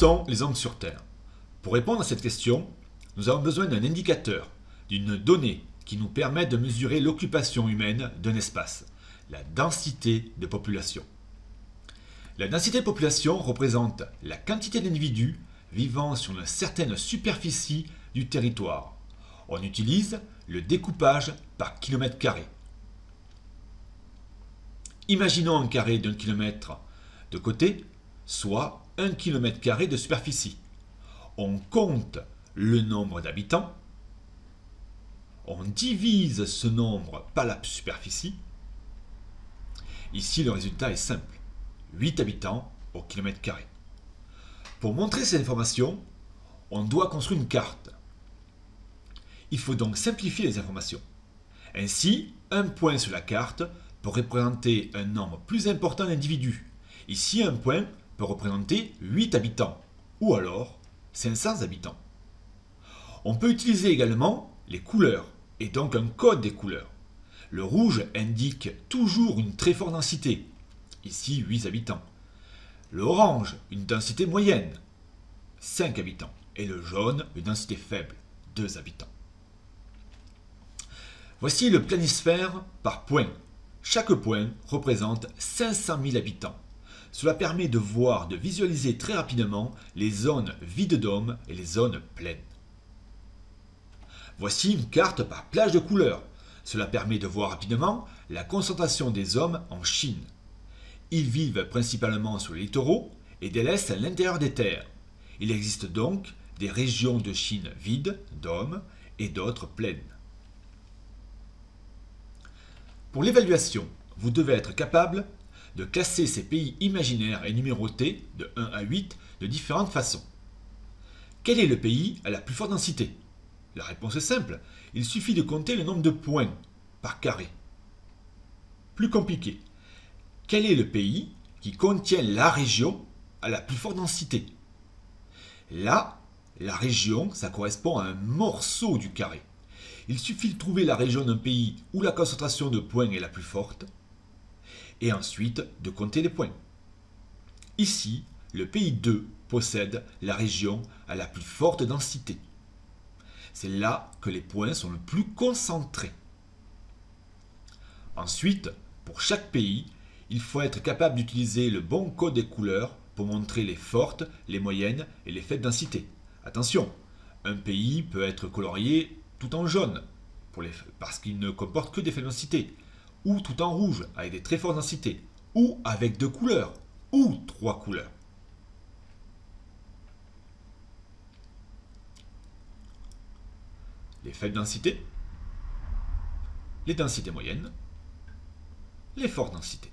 sont les hommes sur Terre? Pour répondre à cette question, nous avons besoin d'un indicateur, d'une donnée qui nous permet de mesurer l'occupation humaine d'un espace, la densité de population. La densité de population représente la quantité d'individus vivant sur une certaine superficie du territoire. On utilise le découpage par kilomètre carré. Imaginons un carré d'1 km de côté, soit 1 km carré de superficie. On compte le nombre d'habitants, on divise ce nombre par la superficie. Ici, le résultat est simple, 8 habitants au kilomètre carré. Pour montrer cette information, on doit construire une carte. Il faut donc simplifier les informations. Ainsi, un point sur la carte peut représenter un nombre plus important d'individus. Ici, un point peut représenter 8 habitants, ou alors 500 habitants. On peut utiliser également les couleurs, et donc un code des couleurs. Le rouge indique toujours une très forte densité, ici 8 habitants. Le orange, une densité moyenne, 5 habitants. Et le jaune, une densité faible, 2 habitants. Voici le planisphère par points. Chaque point représente 500 000 habitants. Cela permet de voir, de visualiser très rapidement les zones vides d'hommes et les zones pleines. Voici une carte par plage de couleurs. Cela permet de voir rapidement la concentration des hommes en Chine. Ils vivent principalement sur les littoraux et délaissent l'intérieur des terres. Il existe donc des régions de Chine vides d'hommes et d'autres pleines. Pour l'évaluation, vous devez être capable de classer ces pays imaginaires et numérotés de 1 à 8 de différentes façons. Quel est le pays à la plus forte densité? La réponse est simple, il suffit de compter le nombre de points par carré. Plus compliqué, quel est le pays qui contient la région à la plus forte densité? Là, la région, ça correspond à un morceau du carré. Il suffit de trouver la région d'un pays où la concentration de points est la plus forte et ensuite de compter les points. Ici, le pays 2 possède la région à la plus forte densité. C'est là que les points sont le plus concentrés. Ensuite, pour chaque pays, il faut être capable d'utiliser le bon code des couleurs pour montrer les fortes, les moyennes et les faibles densités. Attention, un pays peut être colorié tout en jaune, parce qu'il ne comporte que des faibles densités, ou tout en rouge, avec des très fortes densités, ou avec 2 couleurs, ou 3 couleurs. Les faibles densités, les densités moyennes, les fortes densités.